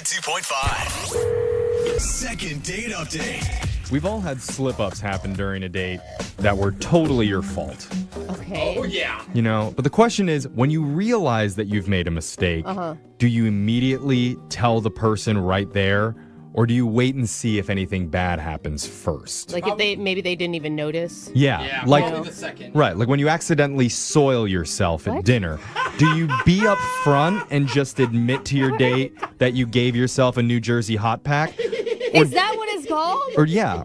92.5. Second date update. We've all had slip-ups happen during a date that were totally your fault. Okay. Oh, yeah. You know, but the question is, when you realize that you've made a mistake, do you immediately tell the person right there, or do you wait and see if anything bad happens first? Like if maybe they didn't even notice. Yeah, Probably the second. Right, like when you accidentally soil yourself at dinner, do you be up front and just admit to your date that you gave yourself a New Jersey hot pack? Is that what it's called?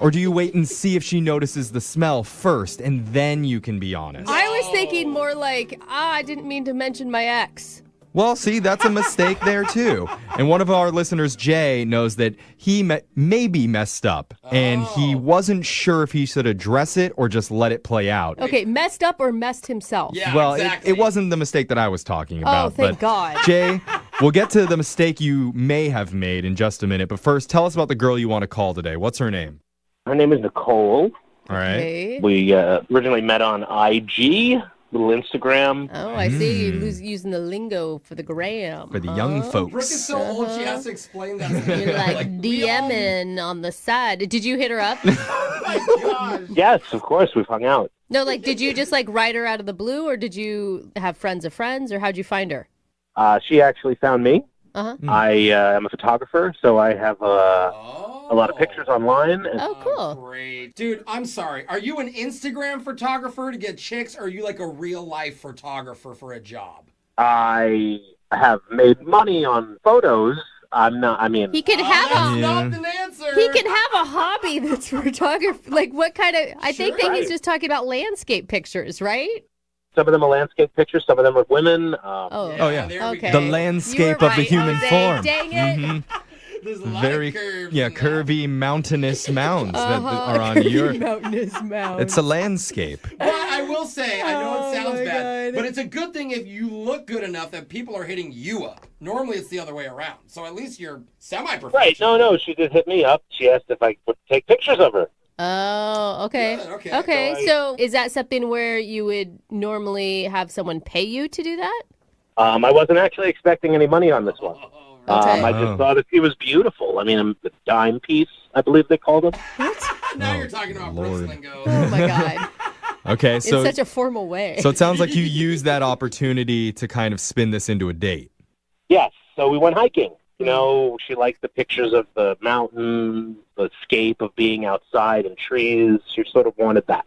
Or do you wait and see if she notices the smell first and then you can be honest? I was thinking more like, I didn't mean to mention my ex. Well, see, that's a mistake there too. And one of our listeners, Jay, knows that he maybe messed up and he wasn't sure if he should address it or just let it play out. Okay, messed up or messed himself? Yeah, Well, exactly. it wasn't the mistake that I was talking about. Oh, thank but God. Jay, we'll get to the mistake you may have made in just a minute. But first, tell us about the girl you want to call today. What's her name? Her name is Nicole. All right. Okay. We originally met on IG, little Instagram. Oh, I see you using the lingo for the gram. For the young Brooke folks. is so old, she has to explain that. to me. You're like we all- DMing on the side. Did you hit her up? Oh, my gosh. Yes, of course, we've hung out. No, like did you just like write her out of the blue, or did you have friends of friends, or how'd you find her? She actually found me. Uh-huh. I am a photographer, so I have a lot of pictures online. And Oh, cool. Great. Dude, I'm sorry. Are you an Instagram photographer to get chicks, or are you like a real-life photographer for a job? I have made money on photos. I'm not, I mean, He can have That's a not an answer. he can have a hobby that's photography. Like what kind of? I think that he's Right. just talking about landscape pictures, right? some of them are landscape pictures, some of them are women. Oh, Oh, yeah. There we Okay. The go. landscape You were of the right, human Jose. form. Dang it. Mhm. There's a lot Very of curves. yeah, in that. curvy mountainous mounds that are on Curvy your. mountainous mounds. It's a landscape. But I will say, I know Oh, it sounds my bad, God. but it's a good thing if you look good enough that people are hitting you up. Normally it's the other way around. So at least you're semi-professional. Right, no, she did hit me up. She asked if I would take pictures of her. Oh, okay. Good, okay. Okay, so is that something where you would normally have someone pay you to do that? I wasn't actually expecting any money on this one. Oh, Okay. I Oh. just thought that she was beautiful. I mean, the dime piece, I believe they called them. now Oh, you're talking about Lord. Brooks lingo. Oh my God. Okay, In so such a formal way. so it sounds like you used that opportunity to kind of spin this into a date. Yes, so we went hiking. You know, she liked the pictures of the mountain, the escape of being outside and trees. She sort of wanted that.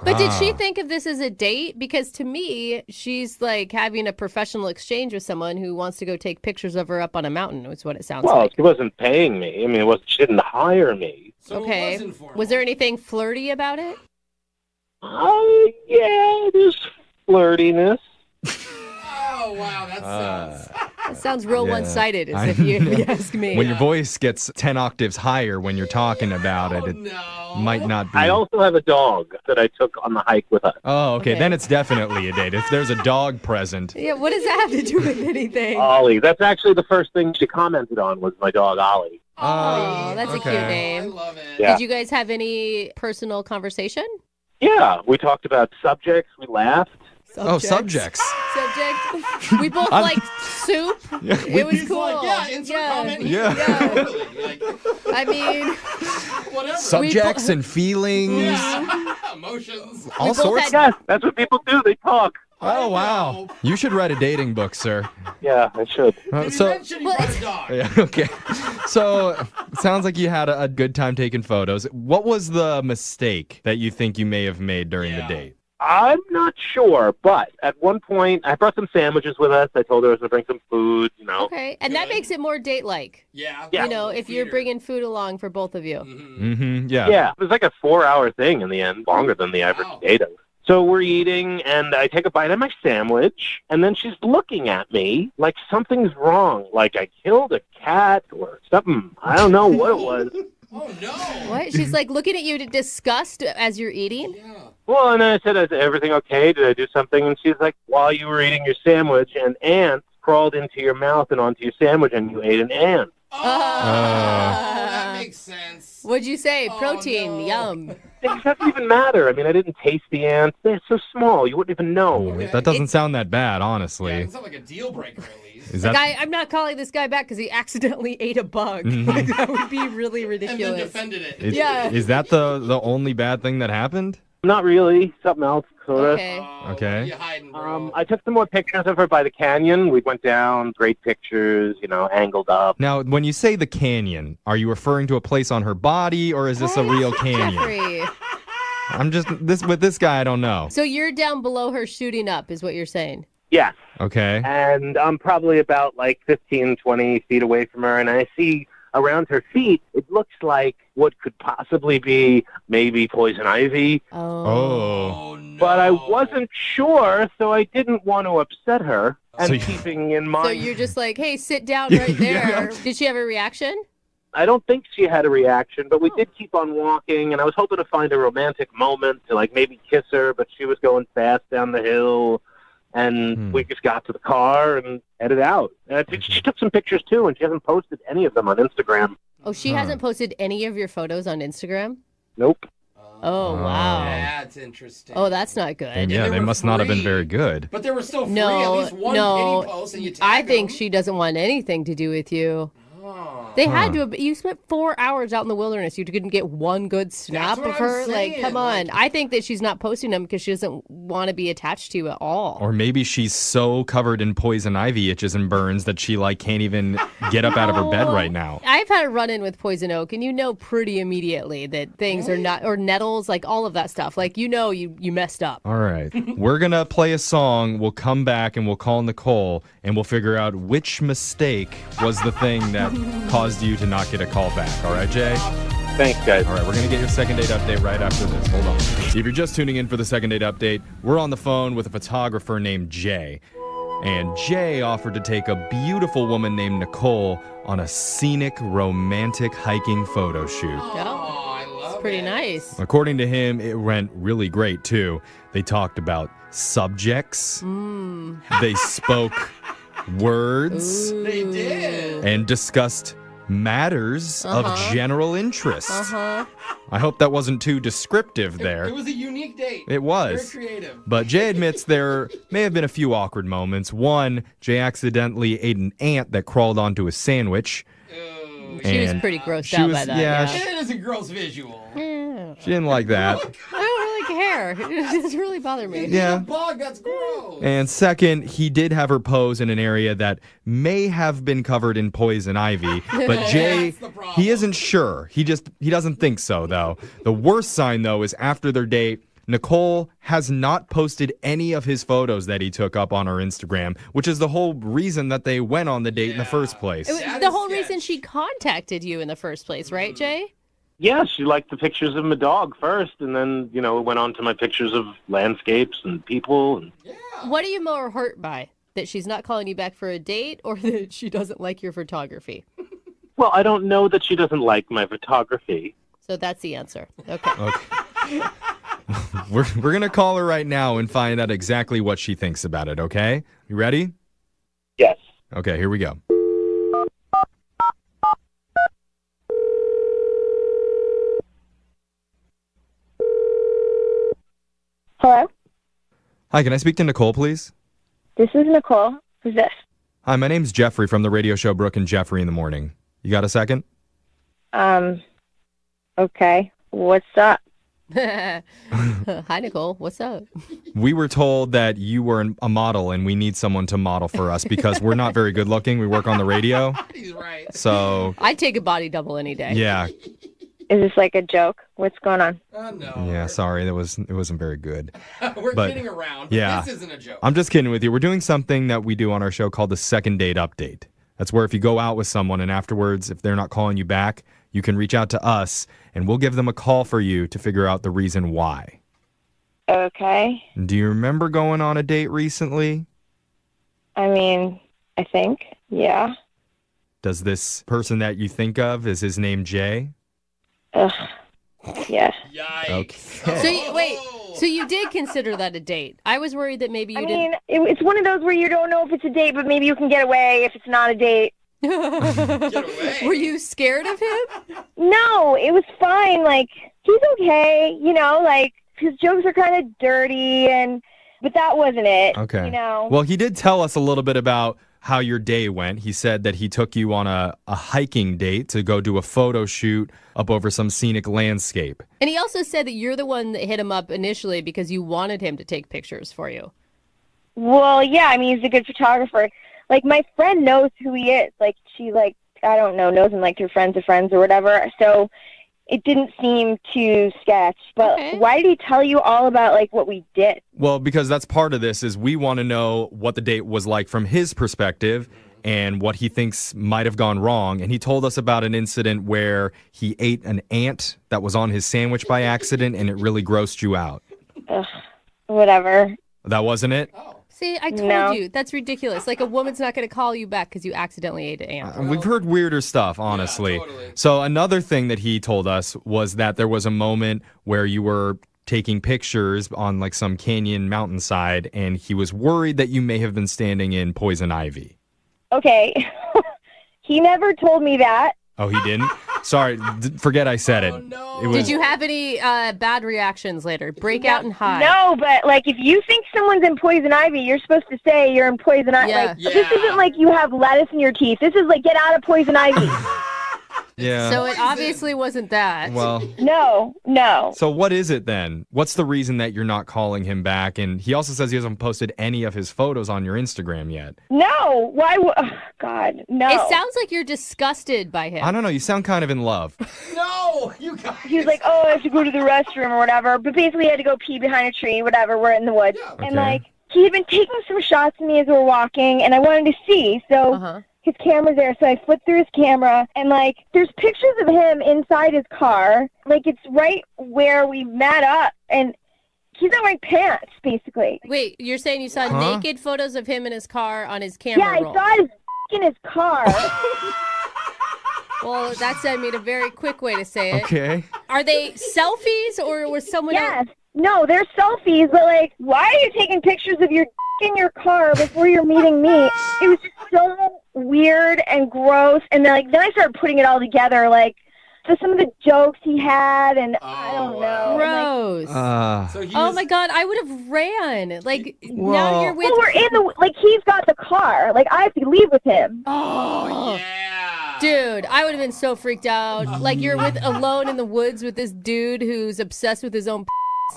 But did she Ah. think of this as a date? Because to me, she's like having a professional exchange with someone who wants to go take pictures of her up on a mountain, is what it sounds Well, like. she wasn't paying me. I mean, she didn't hire me. So Okay. it was informal. Was there anything flirty about it? Yeah, there's flirtiness. Oh, wow, that sounds... That sounds real Yeah. one-sided, I if you know. ask me. When your voice gets 10 octaves higher when you're talking about it, Oh, it no. might not be. I also have a dog that I took on the hike with us. Oh, okay. Okay. Then it's definitely a date. If there's a dog present. Yeah, what does that have to do with anything? Ollie. That's actually the first thing she commented on was my dog, Ollie. Oh, that's a cute okay. I name. love it. Yeah. Did you guys have any personal conversation? Yeah, we talked about subjects. We laughed. Oh, subjects. Subject. We both I'm- like soup. It was He's cool. like, yeah, insert comment here. Yeah. Totally. Like, I mean, whatever. Subjects and feelings. Yeah. Emotions. All both sorts. had- Yes, that's what people do. They talk. Oh, wow. You should write a dating book, sir. Yeah, I should. Did you So, mention he brought a dog? yeah, okay. So, it sounds like you had a good time taking photos. What was the mistake that you think you may have made during the Yeah. date? I'm not sure, but at one point, I brought some sandwiches with us. I told her I was going to bring some food, you know. okay. And that Good. makes it more date-like. Yeah. Yeah. You know, if you're bringing food along for both of you. Mm-hmm. Mm-hmm. Yeah. Yeah, it was like a 4-hour thing in the end, longer than the average Wow. date. So we're eating, and I take a bite of my sandwich, and then she's looking at me like something's wrong, like I killed a cat or something. I don't know what it was. Oh, no. What? She's like looking at you to disgust as you're eating? Yeah. Well, and then I said, is everything okay? Did I do something? And she's like, while you were eating your sandwich, an ant crawled into your mouth and onto your sandwich, and you ate an ant. Oh, that makes sense. What'd you say? Oh, Protein. no. Yum. It doesn't even matter. I mean, I didn't taste the ants. They're so small, you wouldn't even know. Okay. That doesn't sound that bad, Yeah, honestly. it's not like a deal breaker at least. Is that I'm not calling this guy back because he accidentally ate a bug. Like, that would be really And then ridiculous. defended it. Yeah. Is that the only bad thing that happened? Not really. Something else, sort of. Okay. Okay. What are you hiding, bro? I took some more pictures of her by the canyon. We went down, great pictures, angled up. Now, when you say the canyon, are you referring to a place on her body, or is this a real canyon? Jeffrey. I'm just with this guy. I don't know. So you're down below her shooting up, is what you're saying? Yes. Okay. And I'm probably about 15, 20 feet away from her, and I see around her feet, it looks like what could possibly be maybe poison ivy, Oh. Oh, no. but I wasn't sure, so I didn't want to upset her. And So you- keeping in So mind, you're just like, hey, sit down right there. Yeah. Did she have a reaction? I don't think she had a reaction, but we did keep on walking, and I was hoping to find a romantic moment to maybe kiss her, but she was going fast down the hill. And we just got to the car and headed out. She took some pictures, too, and she hasn't posted any of them on Instagram. Oh, she hasn't posted any of your photos on Instagram? Nope. Oh, wow. That's interesting. Oh, that's not good. And yeah, they they were must not have been free. very good. But they were still free. No, At least one no. penny post and you tag I think them. she doesn't want anything to do with you. Oh. They had to have, you spent 4 hours out in the wilderness. You couldn't get one good snap what of I'm her. saying, Come on. I think that she's not posting them because she doesn't want to be attached to you at all. Or maybe she's so covered in poison ivy itches and burns that she can't even get up out of her bed right now. I've had a run-in with poison oak, and you know pretty immediately that things are not, or nettles, all of that stuff. You messed up. All right. We're going to play a song. We'll come back and we'll call Nicole and we'll figure out which mistake was the thing that caused you to not get a call back. All right, Jay? Thanks, guys. All right, we're going to get your second date update right after this. Hold on. If you're just tuning in for the second date update, we're on the phone with a photographer named Jay. And Jay offered to take a beautiful woman named Nicole on a scenic, romantic hiking photo shoot. Yeah. Oh, I love It's pretty it. nice. According to him, it went really great, too. They talked about subjects. They spoke words They did. and discussed matters of general interest. Uh-huh. I hope that wasn't too descriptive there. It was a unique date. It was. Very creative. But Jay admits there may have been a few awkward moments. One, Jay accidentally ate an ant that crawled onto his sandwich. Ooh, She was And pretty grossed she out was- by that. yeah, Yeah. it is a gross visual. She didn't like that. I don't really care. It doesn't really bother me. Yeah. A bug, that's gross. And second, he did have her pose in an area that may have been covered in poison ivy, but Jay, That's the problem. he isn't sure. He doesn't think so, though. The worst sign, though, is after their date, Nicole has not posted any of his photos that he took up on her Instagram, which is the whole reason that they went on the date in the first place. That The is whole sketch. reason she contacted you in the first place, right, Jay? Yeah, she liked the pictures of my dog first, and then, it went on to my pictures of landscapes and people. And What are you more hurt by? That she's not calling you back for a date, or that she doesn't like your photography? well, I don't know that she doesn't like my photography. So that's the answer. Okay. Okay. We're going to call her right now and find out exactly what she thinks about it, okay? You ready? Yes. Okay, here we go. Hello, Hi, can I speak to Nicole, please? this is Nicole. Who's this? Hi, my name's Jeffrey from the radio show Brooke and Jeffrey in the Morning. You got a second? Okay. What's up? Hi, Nicole. What's up? We were told that you were a model and we need someone to model for us because we're not very good looking. We work on the radio. He's right. So, I'd take a body double any day. yeah. Is this like a joke? What's going on? Oh, no. Yeah, sorry. It wasn't very good. We're But- kidding around. yeah. This isn't a joke. I'm just kidding with you. We're doing something that we do on our show called the second date update. That's where if you go out with someone and afterwards, if they're not calling you back, you can reach out to us and we'll give them a call for you to figure out the reason why. Okay. Do you remember going on a date recently? I mean, I think. Yeah. Does this person that you think of, is his name Jay? Ugh. Yeah. Yikes. Okay. Wait. So you did consider that a date? I was worried that maybe you I didn't. mean, it's one of those where you don't know if it's a date, but maybe you can get away if it's not a date. Get away. Were you scared of him? No, it was fine. Like, he's okay, like, his jokes are kind of dirty, but that wasn't it. Okay. You know? Well, he did tell us a little bit about how your day went. He said that he took you on a hiking date to go do a photo shoot up over some scenic landscape. And he also said that you're the one that hit him up initially because you wanted him to take pictures for you. Well, yeah, I mean, he's a good photographer. Like, my friend knows who he is. Like, she, like, I don't know, knows him, like, through friends of friends or whatever. So it didn't seem too sketch. But Okay. why did he tell you all about, like, what we did? Well, because that's part of this is we want to know what the date was like from his perspective and what he thinks might have gone wrong. And he told us about an incident where he ate an ant that was on his sandwich by accident and it really grossed you out. Ugh, whatever. That wasn't it? See, I told No. you. That's ridiculous. Like, a woman's not going to call you back because you accidentally ate an ant. We've heard weirder stuff, honestly. totally. So another thing that he told us was that there was a moment where you were taking pictures on like some canyon mountainside and he was worried that you may have been standing in poison ivy. Okay. He never told me that. Oh, he didn't? Sorry, forget I said it. no. It was, Did you have any bad reactions later? Break out and hide. No, but, like, if you think someone's in poison ivy, you're supposed to say you're in poison ivy. Yeah. Like, this isn't like you have lettuce in your teeth. This is like, get out of poison ivy. yeah. So it obviously wasn't that. Well, No. so what is it then? What's the reason that you're not calling him back? And he also says he hasn't posted any of his photos on your Instagram yet. No. Why would... Oh, God, no. It sounds like you're disgusted by him. I don't know. You sound kind of in love. No, you guys. He was like, oh, I have to go to the restroom or whatever. But basically, he had to go pee behind a tree, whatever. We're in the woods. Okay. And, like, he had been taking some shots of me as we were walking, and I wanted to see. So Uh-huh. his camera's there, so I flipped through his camera, and, like, there's pictures of him inside his car. Like, it's right where we met up, and he's not wearing pants, basically. Wait, you're saying you saw Huh? naked photos of him in his car on his camera Yeah, I roll? saw his in his car. Well, that's, I mean, a very quick way to say it. Okay. Are they selfies or was someone Yes. No, they're selfies, but, like, why are you taking pictures of your in your car before you're meeting me? It was just so weird and gross. And then I started putting it all together, like, just some of the jokes he had, and I don't know. And, like, gross? So he Oh was- my God, I would have ran. Like, Well- now you're with... well, we're in the, like, he's got the car. Like, I have to leave with him. Oh, Yeah. dude, I would have been so freaked out. Like, you're alone in the woods with this dude who's obsessed with his own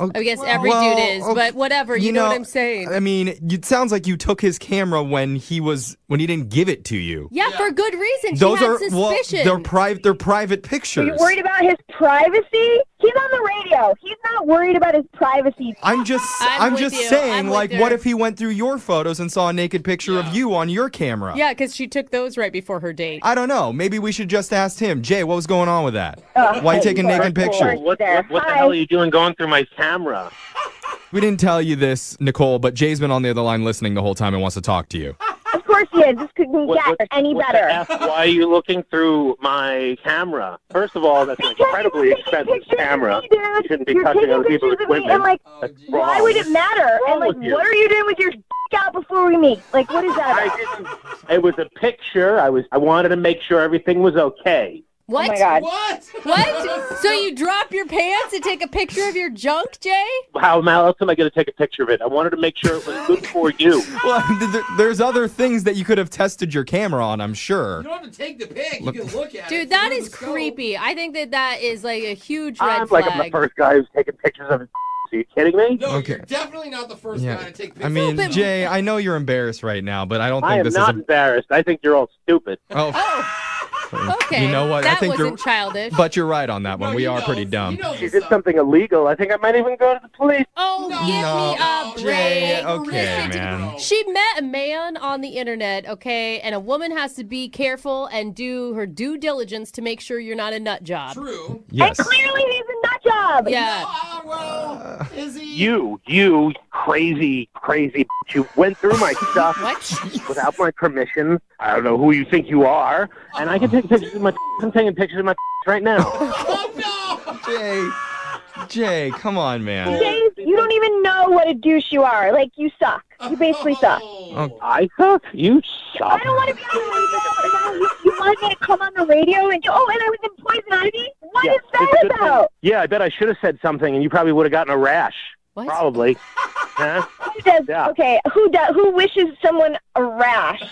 I guess every Well, dude is, okay, but whatever. You know what I'm saying? I mean, it sounds like you took his camera when he didn't give it to you. Yeah, for good reason. Those she had are suspicion. they're private Are pictures. you worried about his privacy? He's on the radio. He's not worried about his privacy. I'm just I'm with just you. saying, I'm with like, her. what if he went through your photos and saw a naked picture of you on your camera? Yeah, because she took those right before her date. I don't know. Maybe we should just ask him. Jay, what was going on with that? Why you taking naked pictures? What the Hi. hell are you doing going through my camera? We didn't tell you this, Nicole, but Jay's been on the other line listening the whole time and wants to talk to you. Of course he is. This couldn't get any what better. the F? Why are you looking through my camera? First of all, that's an incredibly expensive camera. You shouldn't be You're touching taking other people's pictures of me, equipment. and, like, That's why wrong. would it matter? And, like, with you? what are you doing with your out before we meet? Like, what is that I about? didn't. It was a picture. I wanted to make sure everything was okay. What? Oh, my God. What? What? So you drop your pants and take a picture of your junk, Jay? How else am I going to take a picture of it? I wanted to make sure it was good for you. Well, there's other things that you could have tested your camera on, I'm sure. You don't have to take the pic. You can look at it. Dude, that through is the scope. creepy. I think that is like a huge red I'm flag. like I'm the first guy who's taking pictures of it. Are you kidding me? No, Okay. you're definitely not the first Yeah. guy to take pictures. I mean, but- Jay, I know you're embarrassed right now, but I don't I think am this not is embarrassed. I think you're all stupid. Okay. You know what? That I think wasn't childish. But you're right on that one. No, We he are knows. pretty dumb. He knows She what's did up. something illegal. I think I might even go to the police. Oh, No. give me No, a Jay, break. okay, Listen, man. She met a man on the internet, okay, and a woman has to be careful and do her due diligence to make sure you're not a nut job. True. Yes. And clearly he's a nut job. Yeah. Ah, well, is he? You crazy bitch. You went through my stuff What? without my permission. I don't know who you think you are. And I can take pictures of my I'm taking pictures of my right now. Oh, no. Jay, come on, man. Dave, you don't even know what a douche you are. Like, you suck. You basically suck. Oh, I suck? You suck. I don't want to be on the radio. You wanted me to come on the radio and and I was in poison ivy? What What Yeah, is it's a that good about? Yeah, I bet I should have said something, and you probably would have gotten a rash. What? Probably. Huh? Who does? Yeah. Okay, who wishes someone a rash?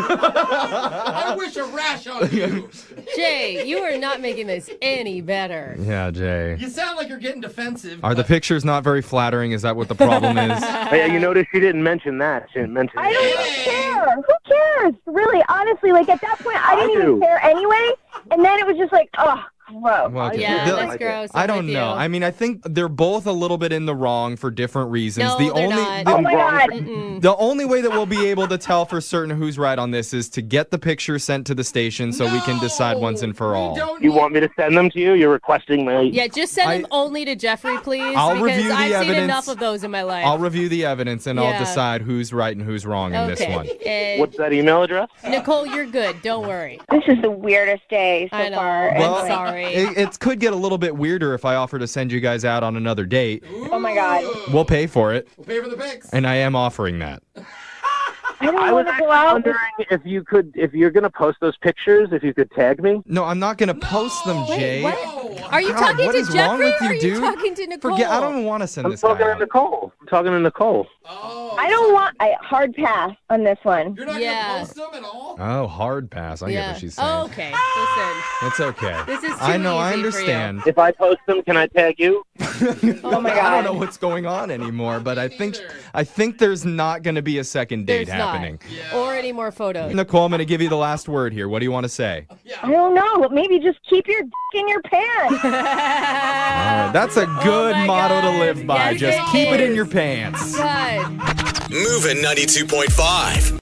I wish a rash on you. Jay, you are not making this any better. Yeah, Jay. You sound like you're getting defensive. Are the pictures not very flattering? Is that what the problem is? Yeah, you notice she didn't mention that. She didn't mention I don't it. even care. Who cares? Really, honestly, like at that point, I didn't even do. care anyway. And then it was just like, gross. Well, okay. Yeah, The- that's gross. I I'm don't with know. you. I mean, I think they're both a little bit in the wrong for different reasons. No, the they're only not. the, Oh my God. the only way that we'll be able to tell for certain who's right on this is to get the picture sent to the station so we can decide once and for all. You want me to send them to you? You're requesting my... Yeah, just send them only to Jeffrey, please. I'll because review the I've seen evidence. enough of those in my life. I'll review the evidence and I'll Yeah. decide who's right and who's wrong in this one. And What's that email address? Nicole, you're good. Don't worry. This is the weirdest day so I know. far. I'm Well, sorry. It could get a little bit weirder if I offer to send you guys out on another date. Oh my God. We'll pay for it, We'll pay for the pics. and I am offering that. I don't I want was to go actually out. wondering if you're going to post those pictures, if you could tag me. No, I'm not going to post them, Jay. What? Are you God, talking what to is Jeffrey wrong with or you, are you dude? talking to Nicole? Forget. I don't even want to send I'm this guy talking to out. Nicole. I'm talking to Nicole. Oh, I don't want hard pass on this one. You're not Yeah. gonna post them at all? Oh, hard pass. I get what she's saying. Oh, okay. Listen. It's okay. This is I too know. I easy for you. understand. If I post them, can I tag you? Oh my I God. don't know what's going on anymore, but I think neither. there's not going to be a second date There's happening. not. Or any more photos. Nicole, I'm going to give you the last word here. What do you want to say? I don't know. Maybe just keep your in your pants. All right, that's a good my motto to God. live by. Yes, Just it keep it in is. your pants. God. Moving 92.5.